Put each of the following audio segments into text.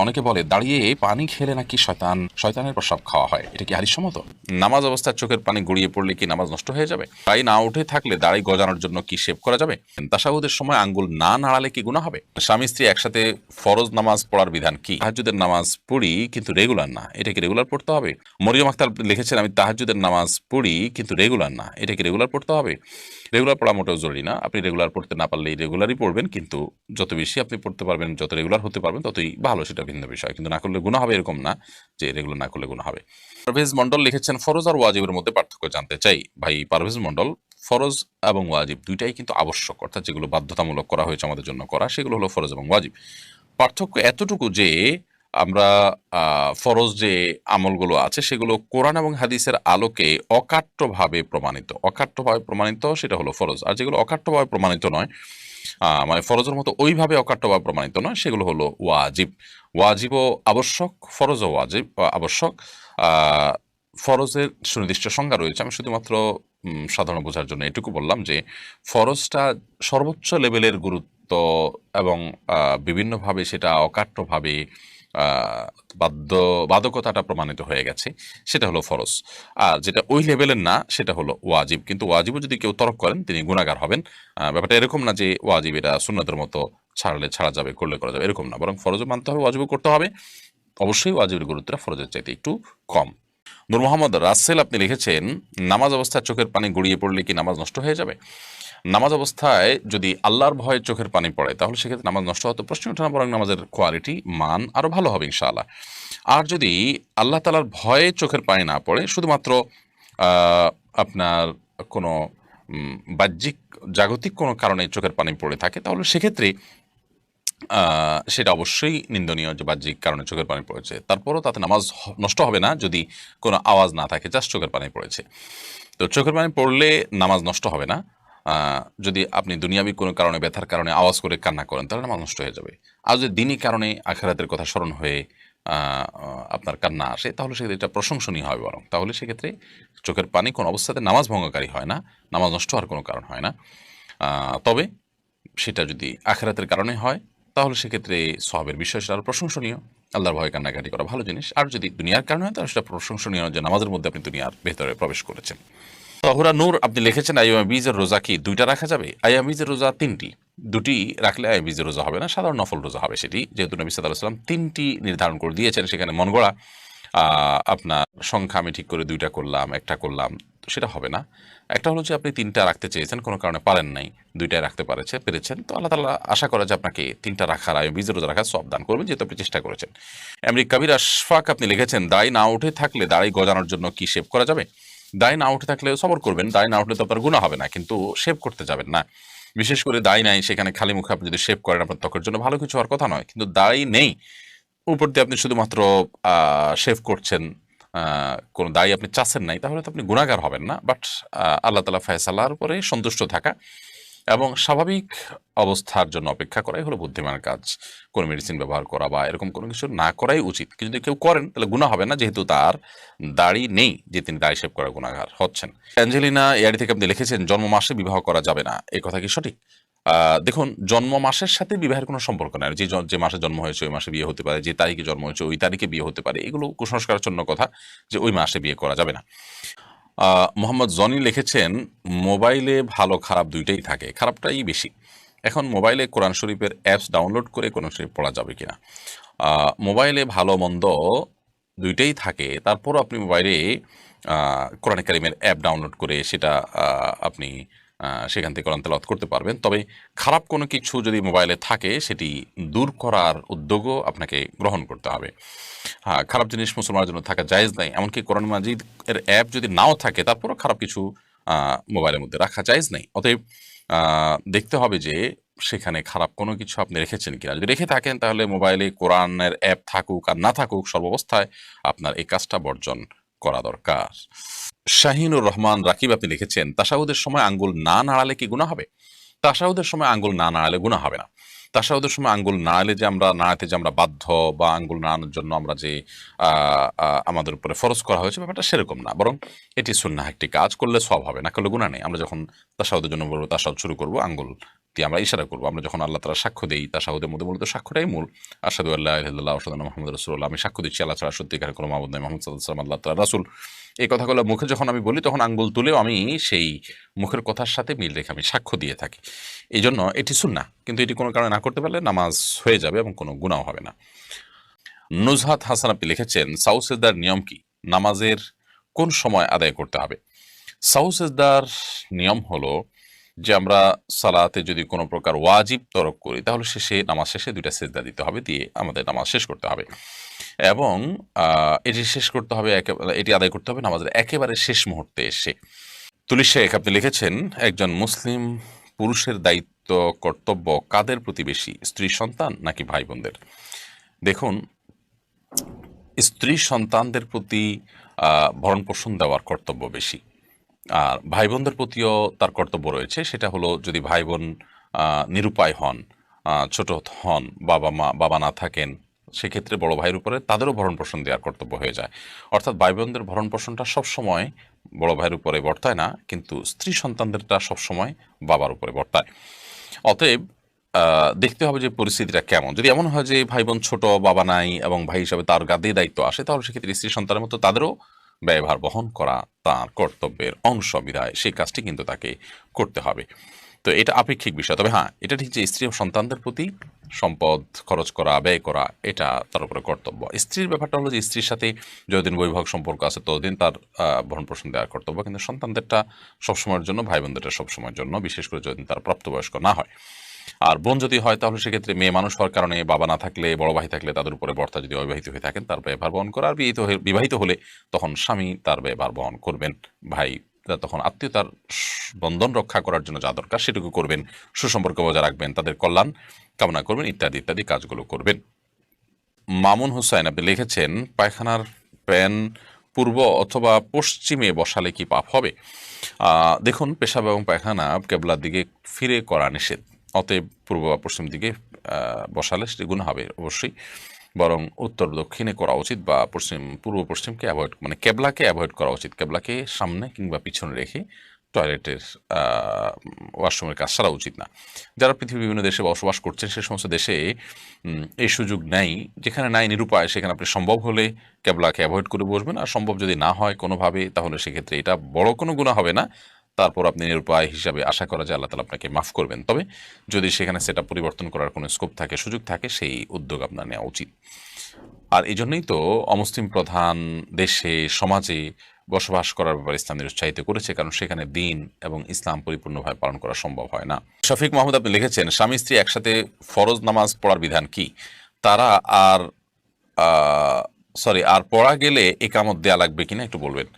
অনেকে বলে দাঁড়িয়ে পানি খেলে নাকি শয়তানের প্রসাব খাওয়া হয়, এটা কি হাদিস সম্মত? নামাজ অবস্থায় চোখের পানি গড়িয়ে পড়লে কি নামাজ নষ্ট হয়ে যাবে? দাড়ি না উঠে থাকলে দাড়ি গজানোর জন্য কি শেভ করা যাবে? তাশাহুদের সময় আঙ্গুল না নাড়ালে কি গুনাহ হবে? স্বামী স্ত্রী একসাথে ফরজ নামাজ পড়ার বিধান কি? তাহাজ্জুদের নামাজ পড়ি কিন্তু রেগুলার না, এটা কি রেগুলার পড়তে হবে? মরিয়ম আক্তার লিখেছেন, আমি তাহাজ্জুদের নামাজ পড়ি কিন্তু রেগুলার না, এটা কি রেগুলার পড়তে হবে? রেগুলার পড়া মোটেও জরুরি না। আপনি রেগুলার পড়তে না পারলে রেগুলারই পড়বেন, কিন্তু যত বেশি আপনি পড়তে পারবেন, যত রেগুলার হতে পারবেন ততই ভালো, সেটা ভিন্ন বিষয়। কিন্তু না করলে গুনাহ হবে এরকম না যে রেগুলার না করলে গুনাহ হবে। পারভেজ মন্ডল লিখেছেন, ফরজ আর ওয়াজিবের মধ্যে পার্থক্য জানতে চাই। ভাই পারভেজ মন্ডল, ফরজ এবং ওয়াজিব দুইটাই কিন্তু আবশ্যক, অর্থাৎ যেগুলো বাধ্যতামূলক করা হয়েছে আমাদের জন্য করা, সেগুলো হলো ফরজ এবং ওয়াজিব। পার্থক্য এতটুকু যে আমরা ফরজ যে আমলগুলো আছে সেগুলো কোরআন এবং হাদিসের আলোকে অকাট্যভাবে প্রমাণিত সেটা হলো ফরজ, আর যেগুলো অকাট্যভাবে প্রমাণিত নয়, মানে ফরজের মতো ওইভাবে অকাট্যভাবে প্রমাণিত নয়, সেগুলো হলো ওয়াজিব। ওয়াজিবও আবশ্যক, ফরজও ওয়াজিব আবশ্যক। আহ, ফরজের সুনির্দিষ্ট সংজ্ঞা রয়েছে, আমি শুধুমাত্র সাধারণ বোঝার জন্য এটুকু বললাম যে ফরজটা সর্বোচ্চ লেভেলের গুরুত্ব এবং বিভিন্নভাবে সেটা অকাট্যভাবে আহ, বাধ্যবাধকতাটা প্রমাণিত হয়ে গেছে, সেটা হলো ফরজ। আর যেটা ওই লেভেলের না সেটা হলো ওয়াজিব, কিন্তু ওয়াজিবও যদি কেউ তরক করেন তিনি গুনাহগার হবেন। ব্যাপারটা এরকম না যে ওয়াজিব এটা সুন্নাতের মতো ছাড়লে ছাড়া যাবে, করলে করা যাবে, এরকম না, বরং ফরজও মানতে হবে, ওয়াজিবও করতে হবে। অবশ্যই ওয়াজিবের গুরুত্বটা ফরজের চাইতে একটু কম। নূর মোহাম্মদ রাসেল আপনি লিখেছেন, নামাজ অবস্থায় চোখের পানি গড়িয়ে পড়লে কি নামাজ নষ্ট হয়ে যাবে? নামাজ অবস্থায় যদি আল্লাহর ভয়ে চোখের পানি পড়ে তাহলে সেক্ষেত্রে নামাজ নষ্ট হতে প্রশ্ন ওঠে না, বরং নামাজের কোয়ালিটি মান আরো ভালো হবে ইনশাআল্লাহ। আর যদি আল্লাহ তাআলার ভয়ে চোখের পানি না পড়ে, শুধুমাত্র আহ, আপনার কোনো বাহ্যিক জাগতিক কোনো কারণে চোখের পানি পড়ে থাকে, তাহলে সেক্ষেত্রে সেটা অবশ্যই নিন্দনীয় যে বাহ্যিক কারণে চোখের পানি পড়েছে। তারপরও তাতে নামাজ নষ্ট হবে না যদি কোনো আওয়াজ না থাকে, জাস্ট চোখের পানি পড়েছে। তো চোখের পানি পড়লে নামাজ নষ্ট হবে না। যদি আপনি দুনিয়াবি কোনো কারণে, ব্যথার কারণে আওয়াজ করে কান্না করেন তাহলে নামাজ নষ্ট হয়ে যাবে। আর যদি দিনই কারণে আখিরাতের কথা স্মরণ হয়ে আপনার কান্না আসে তাহলে সেক্ষেত্রে এটা প্রশংসনীয় হবে, বরং তাহলে সেক্ষেত্রে চোখের পানি কোনো অবস্থাতে নামাজ ভঙ্গকারী হয় না, নামাজ নষ্ট হওয়ার কোনো কারণ হয় না। তবে সেটা যদি আখিরাতের কারণে হয় তাহলে সেক্ষেত্রে সওয়াবের বিষয় সেটা আরো প্রশংসনীয়। আল্লাহর ভয়ে কান্নাকাটি করা ভালো জিনিস। আর যদি দুনিয়ার কারণে হয় তাহলে সেটা প্রশংসনীয় যে নামাজের মধ্যে আপনি দুনিয়ার ভেতরে প্রবেশ করেছেন। তহুরা নূর আপনি লিখেছেন, আইয়ামে বীজের রোজা কি দুইটা রাখা যাবে? আইয়ামে বীজের রোজা তিনটি। দুটি রাখলে আইয়ামে বীজের রোজা হবে না, সাধারণ নফল রোজা হবে সেটি, যেহেতু নবী সাল্লাল্লাহু আলাইহি ওয়াসাল্লাম তিনটি নির্ধারণ করে দিয়েছেন। সেখানে মন গড়া আপনার সংখ্যা আমি ঠিক করে দুইটা করলাম, একটা করলাম, তো সেটা হবে না। একটা হলো যে আপনি তিনটা রাখতে চেয়েছেন, কোনো কারণে পারেন নাই, দুইটাই রাখতে পেরেছেন, তো আল্লাহ তাআলা আশা করে যে আপনাকে তিনটা রাখার, আইয়ামে বীজের রোজা রাখার সওয়াব দান করবেন, যেহেতু আপনি চেষ্টা করেছেন। এমনি কবির আশফাক আপনি লিখেছেন, দাড়ি না উঠে থাকলে দাড়ি গজানোর জন্য কি শেভ করা যাবে? দাড়ি না উঠে থাকলে সবর করবেন, দাড়ি না উঠলে তো আপনার গুনাহ হবে না, কিন্তু শেভ করতে যাবেন না। বিশেষ করে দাড়ি নাই সেখানে খালি মুখে আপনি যদি শেভ করেন আপনার ত্বকের জন্য ভালো কিছু হওয়ার কথা নয়, কিন্তু দাড়ি নেই, উপর দিয়ে আপনি শুধুমাত্র শেভ করছেন, কোনো দাড়ি আপনি চাচ্ছেন নাই, তাহলে তো আপনি গুনাহগার হবেন না। বাট আল্লাহ তাআলা ফয়সালার উপরে সন্তুষ্ট থাকা এবং স্বাভাবিক অবস্থার জন্য অপেক্ষা করাই হলো বুদ্ধিমানের কাজ। কোনো মেডিসিন ব্যবহার করা বা এরকম কোনো কিছু না করাই উচিত। কিন্তু যদি কেউ করেন তাহলে গুনাহ হবে না, যেহেতু তার দাড়ি নেই যে তিনি দাড়ি শেভ করার গুনাহগার হচ্ছেন। অ্যাঞ্জেলিনা এআইডি থেকে আপনি লিখেছেন, জন্ম মাসে বিবাহ করা যাবে না, এই কথা কি সঠিক? দেখুন, জন্ম মাসের সাথে বিবাহের কোনো সম্পর্ক নাই। যে মাসে জন্ম হয়েছে ওই মাসে বিয়ে হতে পারে, যে তারিখে জন্ম হয়েছে ওই তারিখে বিয়ে হতে পারে, এগুলো কুসংস্কারের জন্য কথা যে ওই মাসে বিয়ে করা যাবে না। মোহাম্মদ জনি লিখেছেন, মোবাইলে ভালো খারাপ দুইটাই থাকে, খারাপটাই বেশি। এখন মোবাইলে কোরআন শরীফের অ্যাপস ডাউনলোড করে কোরআন শরীফ পড়া যাবে কিনা? মোবাইলে ভালো মন্দ দুইটাই থাকে, তারপরও আপনি মোবাইলে কোরআন কারীমের অ্যাপ ডাউনলোড করে সেটা আপনি সেখান থেকে কোরআন তেলাওয়াত করতে পারবেন। তবে খারাপ কোনো কিছু যদি মোবাইলে থাকে সেটি দূর করার উদ্যোগও আপনাকে গ্রহণ করতে হবে। হ্যাঁ, খারাপ জিনিস মুসলমানের জন্য থাকা জায়েজ নাই। এমনকি কোরআন মাজিদ এর অ্যাপ যদি নাও থাকে তারপরও খারাপ কিছু মোবাইলের মধ্যে রাখা জায়েজ নেই। অতএব দেখতে হবে যে সেখানে খারাপ কোনো কিছু আপনি রেখেছেন কিনা। যদি রেখে থাকেন তাহলে মোবাইলে কোরআনের অ্যাপ থাকুক আর না থাকুক, সর্বাবস্থায় আপনার এই কাজটা বর্জন করা দরকার। শাহিনুর রহমান রাকিব আপনি লিখেছেন, তাশাহুদের সময় আঙ্গুল না নাড়ালে কি গুনাহ হবে? তাশাহুদের সময় আঙ্গুল না নাড়ালে গুনাহ হবে না। তাশাহুদের সময় আঙ্গুল নাড়ালে যে আমরা নাড়াতে যে আমরা বাধ্য, বা আঙ্গুল নাড়ানোর জন্য আমরা যে আমাদের উপরে ফরজ করা হয়েছে, ব্যাপারটা সেরকম না, বরং এটি সুন্নাহ একটি কাজ, করলে সওয়াব হবে, না করলে গুনাহ নেই। আমরা যখন তাশাহুদের জন্য বলবো, তাশাহুদ শুরু করবো, আঙ্গুল দিয়ে আমরা ইশারা করবো। আমরা যখন আল্লাহ তাআলা সাক্ষ্য দেই, তাশাহুদের মধ্যে মূলত সাক্ষ্যটাই মূল। আশহাদু আল্লা ইলাহা ইল্লাল্লাহ ওয়া আশহাদু আন্না মুহাম্মাদুর রাসূলুল্লাহ, আমি সাক্ষ্য দিচ্ছি আল্লাহ ছাড়া সত্যিকার কোনো মাবুদ নাই, মুহাম্মদ সাল্লাল্লাহু আলাইহি ওয়াসাল্লাম আল্লাহ তাআলার রাসূল। এই কথাগুলো মুখে যখন আমি বলি তখন আঙ্গুল তুলেও আমি সেই মুখের কথার সাথে মিল রেখে আমি সাক্ষ্য দিয়ে থাকি। এই জন্য এটি সুন্নাহ, কিন্তু এটি কোনো কারণে না করতে পারলে নামাজ হয়ে যাবে এবং কোনো গুনাহ হবে না। নুজহাত হাসান আপনি লিখেছেন, সাহু সিজদার নিয়ম কি? নামাজের কোন সময় আদায় করতে হবে? সাহু সিজদার নিয়ম হলো যে আমরা সালাতে যদি কোনো প্রকার ওয়াজিব তরক করি তাহলে নামাজ শেষে 2টা সিজদা দিতে হবে, দিয়ে আমাদের নামাজ শেষ করতে হবে এবং এটি শেষ করতে হবে এটি আদায় করতে হবে নামাজের একেবারে শেষ মুহূর্তে এসে। তুলিশ শেখ আপনি লিখেছেন, একজন মুসলিম পুরুষের দায়িত্ব কর্তব্য কাদের প্রতি বেশি, স্ত্রী সন্তান নাকি ভাই বোনদের? দেখুন, স্ত্রী সন্তানদের প্রতি ভরণ পোষণ দেওয়ার কর্তব্য বেশি, আর ভাই বোনদের প্রতিও তার কর্তব্য রয়েছে। সেটা হলো যদি ভাই বোন নিরুপায় হন, ছোট হন, বাবা না থাকেন, সেক্ষেত্রে বড় ভাইয়ের উপরে তাদেরও ভরণ পোষণ দেওয়ার কর্তব্য হয়ে যায়। অর্থাৎ ভাই বোনদের ভরণ পোষণটা সবসময় বড় ভাইয়ের উপরে বর্তায় না, কিন্তু স্ত্রী সন্তানদেরটা সবসময় বাবার উপরে বর্তায়। অতএব দেখতে হবে যে পরিস্থিতিটা কেমন। যদি এমন হয় যে ভাই বোন ছোট, বাবা নাই এবং ভাই হিসাবে তার গাদে দায়িত্ব আসে, তাহলে সেক্ষেত্রে স্ত্রী সন্তানের মতো তাদেরও ব্যয়ভার বহন করা তার কর্তব্যের অংশ বিধায় সেই কাজটি কিন্তু তাকে করতে হবে। তো এটা আপেক্ষিক বিষয়। তবে হ্যাঁ, এটা ঠিক যে স্ত্রী ও সন্তানদের প্রতি সম্পদ খরচ করা, ব্যয় করা, এটা তার উপরে কর্তব্য। স্ত্রীর ব্যাপারটা হলো যে স্ত্রীর সাথে যতদিন বৈবাহিক সম্পর্ক আছে ততদিন তার ভরণ পোষণ দেওয়ার কর্তব্য, কিন্তু সন্তানদেরটা সবসময়ের জন্য, ভাই বোনদেরটা সবসময়ের জন্য, বিশেষ করে যতদিন তার প্রাপ্তবয়স্ক না হয়। আর বোন যদি হয় তাহলে সেক্ষেত্রে মেয়ে মানুষ হওয়ার কারণে বাবা না থাকলে, বড় ভাই থাকলে তাদের উপরে বর্তা যদি অবিবাহিত হয়ে থাকেন তার ব্যয়ভার বহন করা, আর বিবাহিত হলে তখন স্বামী তার ব্যয়ভার বহন করবেন। ভাই তখন আত্মীয়তার বন্ধন রক্ষা করার জন্য যা দরকার সেটুকু করবেন, সুসম্পর্ক বজায় রাখবেন, তাদের কল্যাণ কামনা করবেন, ইত্যাদি ইত্যাদি কাজগুলো করবেন। মামুন হুসাইন আপনি লিখেছেন, পায়খানার প্যান পূর্ব অথবা পশ্চিমে বসালে কি পাপ হবে? দেখুন, পেশাব এবং পায়খানা কেবলার দিকে ফিরে করা নিষেধ। অতএব পূর্ব বা পশ্চিম দিকে বসালে সেটি গুনাহ হবে অবশ্যই, বরং উত্তর দক্ষিণে করা উচিত, বা পূর্ব পশ্চিমকে অ্যাভয়েড, মানে কেবলাকে অ্যাভয়েড করা উচিত। কেবলাকে সামনে কিংবা পিছনে রেখে টয়লেটের ওয়াশরুমের কাজ সারা উচিত না। যারা পৃথিবীর বিভিন্ন দেশে বসবাস করছেন সে সমস্ত দেশে এই সুযোগ নেই, যেখানে নাই নিরুপায় সেখানে আপনি সম্ভব হলে কেবলাকে অ্যাভয়েড করে বসবেন, আর সম্ভব যদি না হয় কোনোভাবে তাহলে সেক্ষেত্রে এটা বড় কোনো গুনাহ হবে না। তারপর আপনি নিরুপায় হিসাবে আশা করা যায় আল্লাহ তাআলা আপনাকে মাফ করবেন। তবে যদি সেখানে সেটা পরিবর্তন করার কোনো স্কোপ থাকে, সুযোগ থাকে, সেই উদ্যোগ আপনার নেওয়া উচিত। আর এই জন্যই তো অমুসলিম প্রধান দেশে, সমাজে বসবাস করার ব্যাপারে ইসলাম নিরুৎসাহিত করেছে, কারণ সেখানে দিন এবং ইসলাম পরিপূর্ণভাবে পালন করা সম্ভব হয় না। শফিক মাহমুদ আপনি লিখেছেন, স্বামী স্ত্রী একসাথে ফরজ নামাজ পড়ার বিধান কি? তারা আর আর পড়া গেলে একামত দেয়া লাগবে কিনা একটু বলবেন।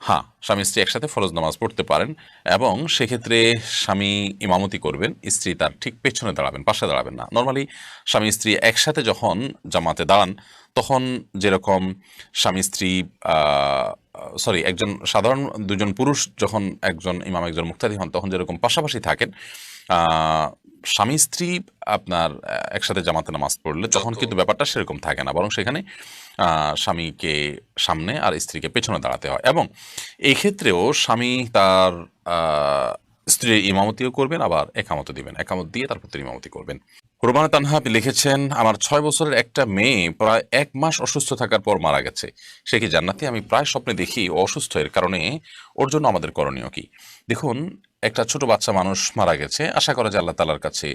হ্যাঁ, স্বামী স্ত্রী একসাথে ফরজ নামাজ পড়তে পারেন এবং সেক্ষেত্রে স্বামী ইমামতি করবেন, স্ত্রী তার ঠিক পেছনে দাঁড়াবেন, পাশে দাঁড়াবেন না। নর্মালি স্বামী স্ত্রী একসাথে যখন জামাতে দাঁড়ান তখন যেরকম স্বামী স্ত্রী একজন সাধারণ দুজন পুরুষ যখন একজন ইমাম একজন মুক্তাদি হন তখন যেরকম পাশাপাশি থাকেন, স্বামী স্ত্রী আপনার একসাথে জামাতে নামাজ পড়লে তখন কিন্তু ব্যাপারটা সেরকম থাকে না, বরং সেখানে স্বামীকে সামনে আর স্ত্রীকে পেছনে দাঁড়াতে হয়। এবং এই ক্ষেত্রেও স্বামী তার স্ত্রীর ইমামতিও করবেন, আবার একামত দিবেন, একামত দিয়ে তারপর তিনি ইমামতি করবেন। রোমানা তানহা আপনি লিখেছেন, আমার 6 বছরের একটা মেয়ে প্রায় 1 মাস অসুস্থ থাকার পর মারা গেছে, সে কি জান্নাতি? আমি প্রায় স্বপ্নে দেখি ও অসুস্থ, এর কারণে ওর জন্য আমাদের করণীয় কি? দেখুন, একটা ছোট বাচ্চা মানুষ মারা গেছে, আশা করা যায় আল্লাহ তাআলার কাছে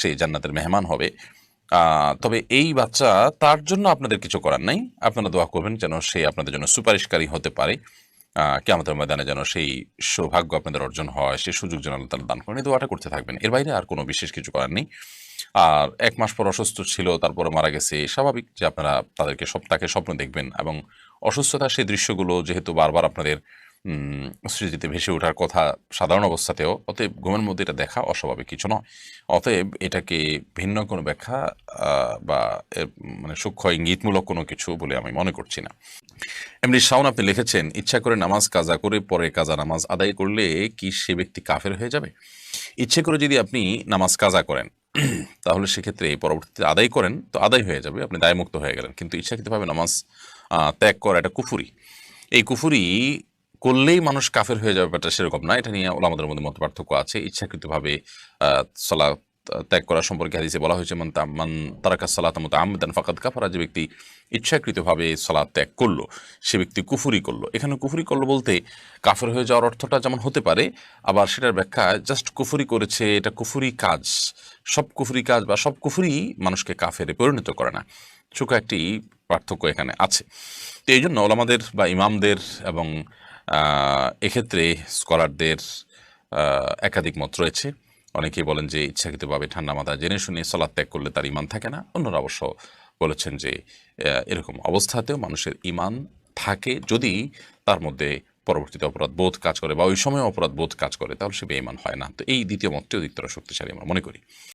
সেই জান্নাতের মেহমান হবে। তবে এই বাচ্চা, তার জন্য আপনাদের কিছু করার নাই, আপনারা দোয়া করবেন যেন সে আপনাদের জন্য সুপারিশকারী হতে পারে, কিয়ামতের ময়দানে যেন সেই সৌভাগ্য আপনাদের অর্জন হয়, সেই সুযোগ যেন আল্লাহ তাআলা দান করেন, এই দোয়াটা করতে থাকবেন। এর বাইরে আর কোনো বিশেষ কিছু করার নেই। আর 1 মাস পর অসুস্থ ছিল, তারপরে মারা গেছে, স্বাভাবিক যে আপনারা তাকে স্বপ্নে দেখবেন, এবং অসুস্থতার সেই দৃশ্যগুলো যেহেতু বারবার আপনাদের স্মৃতিতে ভেসে ওঠার কথা সাধারণ অবস্থাতেও, অতএব ঘুমের মধ্যে এটা দেখা অস্বাভাবিক কিছু নয়। অতএব এটাকে ভিন্ন কোনো ব্যাখ্যা বা মানে সূক্ষ্ম ইঙ্গিতমূলক কোনো কিছু বলে আমি মনে করছি না। এমনি শাওন আপনি লিখেছেন, ইচ্ছা করে নামাজ কাজা করে পরে কাজা নামাজ আদায় করলে কি সে ব্যক্তি কাফের হয়ে যাবে? ইচ্ছে করে যদি আপনি নামাজ কাজা করেন তাহলে সেক্ষেত্রে পরবর্তীতে আদায় করেন তো আদায় হয়ে যাবে, আপনি দায়মুক্ত হয়ে গেলেন। কিন্তু ইচ্ছাকৃতভাবে নামাজ ত্যাগ করা এটা কুফুরি। এই কুফুরি করলেই মানুষ কাফের হয়ে যাবে ব্যাপারটা সেরকম না। এটা নিয়ে ওলামাদের মধ্যে মতপার্থক্য আছে। ইচ্ছাকৃতভাবে সালাত ত্যাগ করা সম্পর্কে হাদিসে বলা হয়েছে, মান তারাকা সালাতা মুতাআম্মিদান ফাকাদ কাফারা, যে ব্যক্তি ইচ্ছাকৃতভাবে সালাত ত্যাগ করলো সে ব্যক্তি কুফরি করলো। এখানে কুফরি করলো বলতে কাফের হয়ে যাওয়ার অর্থটা যেমন হতে পারে, আবার সেটার ব্যাখ্যা জাস্ট কুফরি করেছে, এটা কুফরি কাজ। সব কুফরি কাজ বা সব কুফরি মানুষকে কাফেরে পরিণত করে না। ছোট একটি পার্থক্য এখানে আছে। তো এই জন্য ওলামাদের বা ইমামদের এবং এক্ষেত্রে স্কলারদের একাধিক মত রয়েছে। অনেকেই বলেন যে ইচ্ছাকৃতভাবে ঠান্ডা মাথায় জেনে শুনে সালাত ত্যাগ করলে তার ঈমান থাকে না। অন্যরা অবশ্য বলেছেন যে এরকম অবস্থাতেও মানুষের ঈমান থাকে, যদি তার মধ্যে পরবর্তীতে অপরাধ বোধ কাজ করে বা ওই সময় অপরাধ বোধ কাজ করে, তাহলে সে বেঈমান হয় না। তো এই দ্বিতীয় মতটি অধিকতর শক্তিশালী আমরা মনে করি।